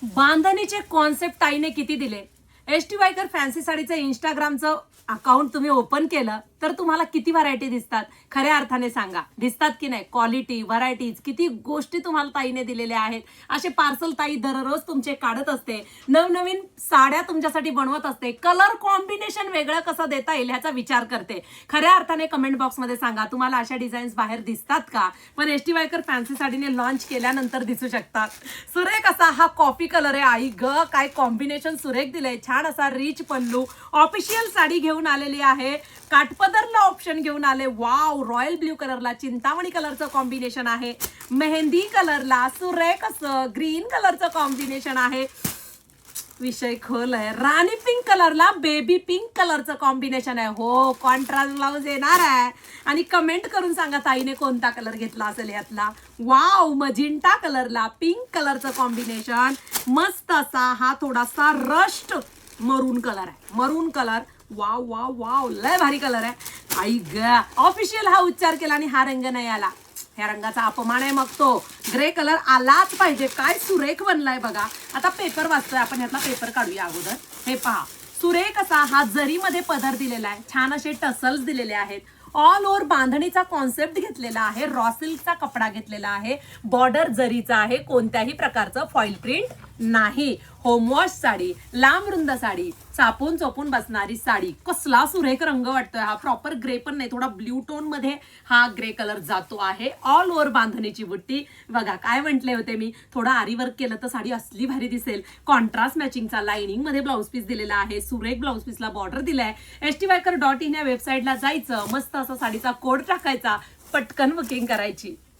बांधणीचे concept ताईने किती दिले. एस टी वायकर फॅन्सी साडीचं इंस्टाग्रामचं अकाउंट तुम्ही ओपन केलं तर तुम्हाला किती व्हरायटी दिसतात. खऱ्या अर्थाने सांगा, दिसतात की नाही. क्वालिटी, व्हरायटीज, किती गोष्टी तुम्हाला ताईने दिलेल्या आहेत. असे पार्सल ताई दररोज तुमचे काढत असते, नवनवीन साड्या तुमच्यासाठी बनवत असते. कलर कॉम्बिनेशन वेगळं कसं देता येईल ह्याचा विचार करते. खऱ्या अर्थाने कमेंट बॉक्समध्ये सांगा, तुम्हाला अशा डिझाईन्स बाहेर दिसतात का. पण एस टी वायकर फॅन्सी साडीने लॉन्च केल्यानंतर दिसू शकतात. सुरेख असा हा कॉफी कलर आहे. आई ग, काय कॉम्बिनेशन सुरेख दिलंय. छान असा रिच पल्लू. ऑफिशियल साडी घेऊन आलेली आहे. काठपदरला ऑप्शन घेऊन आले. वाव, रॉयल ब्ल्यू कलरला चिंतामणी कलरचं कॉम्बिनेशन आहे. मेहंदी कलरला सुरेख असं ग्रीन कलरचं कॉम्बिनेशन आहे. विषय खोल आहे. राणी पिंक कलरला बेबी पिंक कलरचं कॉम्बिनेशन आहे. हो, कॉन्ट्रास्ट ब्लाउज येणार आहे. आणि कमेंट करून सांगा ताईने कोणता कलर घेतला असेल यातला. वाव, मजिंटा कलरला पिंक कलरचं कॉम्बिनेशन. मस्त असा हा थोडासा रस्ट मरून कलर आहे. मरून कलर. वाव वाव वाव, लय भारी कलर आहे. आई ग, ऑफिशियल हा उच्चार केला आणि हा रंग नाही आला. ह्या रंगाचा अपमान आहे. मग तो ग्रे कलर आलाच पाहिजे. काय सुरेख बनलाय बघा. आता पेपर वाचतोय आपण, ह्यातला पेपर काढूया अगोदर. हे पहा, सुरेख असा हा जरीमध्ये पदर दिलेला आहे. छान असे टसल्स दिलेले आहेत. ऑल ओव्हर बांधणीचा कॉन्सेप्ट घेतलेला आहे. रॉ सिल्कचा कपडा घेतलेला आहे. बॉर्डर जरीचा आहे. कोणत्याही प्रकारचं फॉईल प्रिंट नाही. होमवॉश साडी, लांब रुंद साडी, चापून चोपून बसणारी साडी. कसला सुरेख रंग वाटतोय हा. प्रॉपर ग्रे पण नाही, थोडा ब्ल्यू टोन मध्ये हा ग्रे कलर जातो आहे. ऑल ओव्हर बांधणीची बुट्टी बघा. काय म्हटले होते मी, थोडा आरी वर्क केलं तर साडी असली भारी दिसेल. कॉन्ट्रास्ट मॅचिंगचा लाइनिंग मध्ये ब्लाऊज पीस दिलेला आहे. सुरेख ब्लाऊज पीसला बॉर्डर दिलाय. stviker.in या वेबसाईटला जायचं, मस्त असा साडीचा कोड टाकायचा, पटकन बुकिंग करायची.